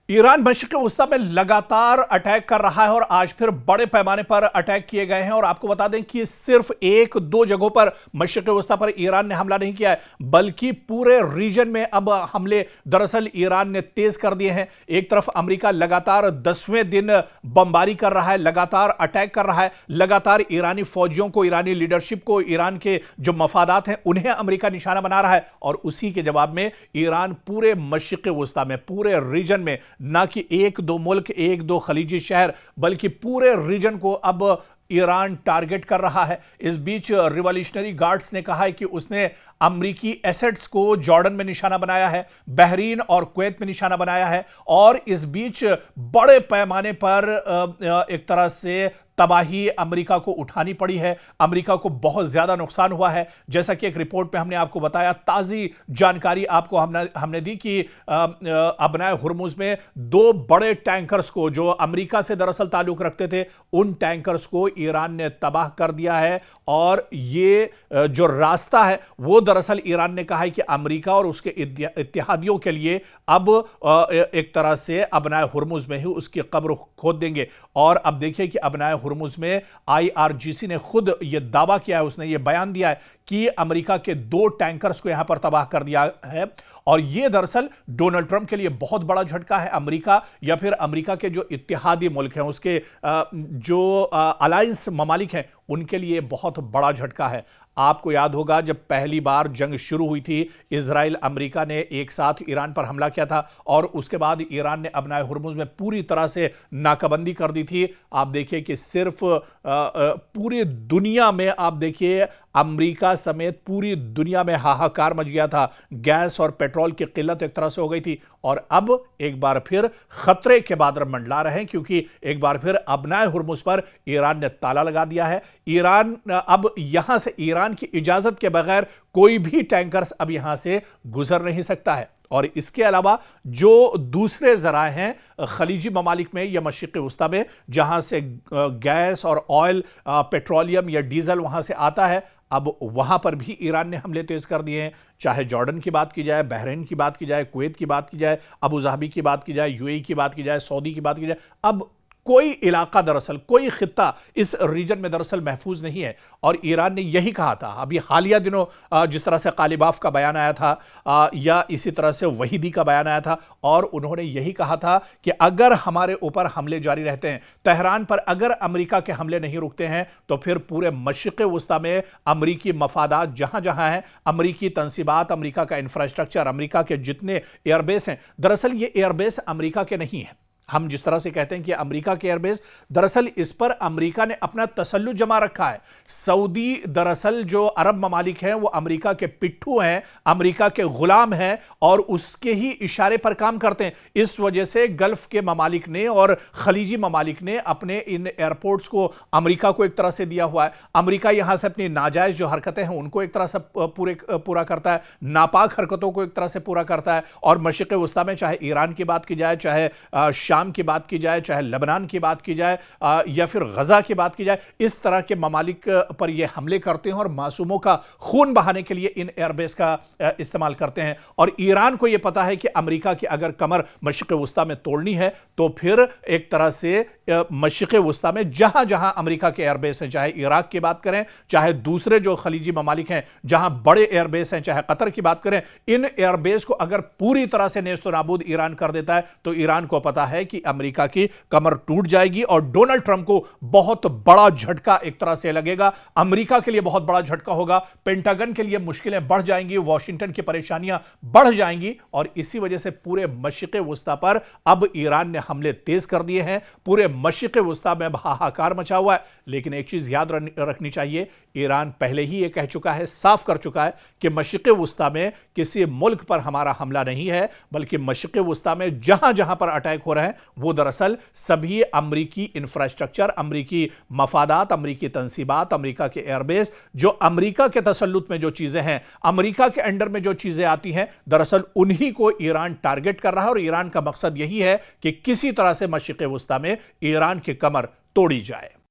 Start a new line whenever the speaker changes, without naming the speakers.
Iran मशरिक़ वस्ता में लगातार attack कर रहा है और आज फिर बड़े पैमाने पर अटैक किए गए हैं। और आपको बता दें कि सिर्फ एक दो जगहों पर मशरिक़ वस्ता पर ईरान ने हमला नहीं किया है, बल्कि पूरे रीजन में अब हमले दरअसल ईरान ने तेज कर दिए हैं। एक तरफ अमेरिका लगातार 10वें दिन बमबारी कर रहा है, लगातार अटैक कर रहा है, लगातार ईरानी फौजियों को, ईरानी लीडरशिप को, ईरान के जो मफादात हैं उन्हें अमेरिका निशाना बना रहा है। और उसी के जवाब में ईरान पूरे मशरिक़ वस्ता में, पूरे रीजन में, ना कि एक दो मुल्क, एक दो खलीजी शहर, बल्कि पूरे रीजन को अब ईरान टारगेट कर रहा है। इस बीच रिवॉल्यूशनरी गार्ड्स ने कहा है कि उसने अमरीकी एसेट्स को जॉर्डन में निशाना बनाया है, बहरीन और कुवैत में निशाना बनाया है। और इस बीच बड़े पैमाने पर एक तरह से तबाही अमेरिका को उठानी पड़ी है। अमेरिका को बहुत ज्यादा नुकसान हुआ है। जैसा कि एक रिपोर्ट में हमने आपको बताया, ताजी जानकारी आपको हमने दी कि अबनाए हुर्मुज में दो बड़े टैंकर्स को, जो अमेरिका से दरअसल ताल्लुक रखते थे, उन टैंकर्स को ईरान ने तबाह कर दिया है। और ये जो रास्ता है वो दरअसल ईरान ने कहा है कि अमेरिका और उसके इत्तेहादियों के लिए अब एक तरह से अबनाए हुर्मुज में ही उसकी कब्र खोद देंगे। और अब देखिए कि अबनाए हुर्मुज में आईआरजीसी ने खुद यह दावा किया है, उसने यह बयान दिया है कि अमेरिका के दो टैंकर्स को यहां पर तबाह कर दिया है। और यह दरअसल डोनाल्ड ट्रंप के लिए बहुत बड़ा झटका है। अमेरिका या फिर अमेरिका के जो इत्तेहादी मुल्क हैं, उसके जो अलायंस ममालिक हैं, उनके लिए बहुत बड़ा झटका है। आपको याद होगा जब पहली बार जंग शुरू हुई थी, इजराइल अमेरिका ने एक साथ ईरान पर हमला किया था और उसके बाद ईरान ने अबनाए हुर्मुज में पूरी तरह से नाकाबंदी कर दी थी। आप देखिए कि सिर्फ पूरी दुनिया में, आप देखिए अमेरिका समेत पूरी दुनिया में हाहाकार मच गया था। गैस और पेट्रोल की किल्लत एक तरह से हो गई थी। और अब एक बार फिर खतरे के बादल मंडला रहे हैं, क्योंकि एक बार फिर अबनाए हुर्मुज पर ईरान ने ताला लगा दिया है। ईरान अब यहां से, ईरान की इजाजत के बगैर कोई भी टैंकर्स अब यहां से गुजर नहीं सकता है। और इसके अलावा जो दूसरे जराए हैं खलीजी ममालिक में या मशरिक़ वस्ता में, जहां से गैस और ऑयल, पेट्रोलियम या डीजल वहां से आता है, अब वहां पर भी ईरान ने हमले तेज कर दिए हैं। चाहे जॉर्डन की बात की जाए, बहरीन की बात की जाए, कुवैत की बात की जाए, अबू धाबी की बात की जाए, यूएई की बात की जाए, सऊदी की बात की जाए, अब कोई इलाका दरअसल, कोई खित्ता इस रीजन में दरअसल महफूज नहीं है। और ईरान ने यही कहा था अभी हालिया दिनों, जिस तरह से कालिबाफ का बयान आया था या इसी तरह से वहीदी का बयान आया था, और उन्होंने यही कहा था कि अगर हमारे ऊपर हमले जारी रहते हैं, तेहरान पर अगर अमेरिका के हमले नहीं रुकते हैं, तो फिर पूरे मशरिक़ वस्ता में अमरीकी मफादात जहां जहां हैं, अमरीकी तंसीबात, अमरीका का इंफ्रास्ट्रक्चर, अमरीका के जितने एयरबेस हैं, दरअसल ये एयरबेस अमरीका के नहीं हैं। हम जिस तरह से कहते हैं कि अमेरिका के एयरबेस, दरअसल इस पर अमेरिका ने अपना तसल्लुत जमा रखा है। सऊदी दरअसल जो अरब ममालिक हैं वो अमेरिका के पिट्ठू हैं, अमेरिका के गुलाम हैं और उसके ही इशारे पर काम करते हैं। इस वजह से गल्फ के ममालिक ने और खलीजी ममालिक ने अपने इन एयरपोर्ट्स को अमेरिका को एक तरह से दिया हुआ है। अमेरिका यहां से अपनी नाजायज जो हरकतें हैं उनको एक तरह से पूरा करता है, नापाक हरकतों को एक तरह से पूरा करता है। और मशरिक़ वस्ता में चाहे ईरान की बात की जाए, चाहे शाम की बात की जाए, चाहे लेबनान की बात की जाए या फिर गजा की बात की जाए, इस तरह के ममालिक पर ये हमले करते हैं और मासूमों का खून बहाने के लिए इन एयरबेस का इस्तेमाल करते हैं। और ईरान को यह पता है कि अमेरिका की अगर कमर मशरिक़ वस्ता में तोड़नी है, तो फिर एक तरह से मशरिक़ वस्ता में जहां जहां अमेरिका के एयरबेस हैं, चाहे इराक की बात करें, चाहे दूसरे जो खलीजी ममालिक हैं जहां बड़े एयरबेस हैं, चाहे कतर की बात करें, इन एयरबेस को अगर पूरी तरह से नेस्त नाबूद ईरान कर देता है, तो ईरान को पता है कि अमेरिका की कमर टूट जाएगी और डोनाल्ड ट्रंप को बहुत बड़ा झटका एक तरह से लगेगा। अमेरिका के लिए बहुत बड़ा झटका होगा, पेंटागन के लिए मुश्किलें बढ़ जाएंगी, वॉशिंगटन की परेशानियां बढ़ जाएंगी। और इसी वजह से पूरे मशरिक़ वस्ता पर अब ईरान ने हमले तेज कर दिए हैं। पूरे मशरिक़ वस्ता में हाहाकार मचा हुआ है। लेकिन एक चीज याद रखनी चाहिए, ईरान पहले ही यह कह चुका है, साफ कर चुका है कि मशरिक़ वस्ता में किसी मुल्क पर हमारा हमला नहीं है, बल्कि मशरिक़ वस्ता में जहां जहां पर अटैक हो रहे हैं वो दरअसल सभी अमरीकी इंफ्रास्ट्रक्चर, अमरीकी मफादात, अमरीकी तंसीबात, अमरीका के एयरबेस, जो अमरीका के तसल्लुत में जो चीजें हैं, अमरीका के अंडर में जो चीजें आती हैं, दरअसल उन्हीं को ईरान टारगेट कर रहा है। और ईरान का मकसद यही है कि किसी तरह से मशरिक़ वस्ता में ईरान की कमर तोड़ी जाए।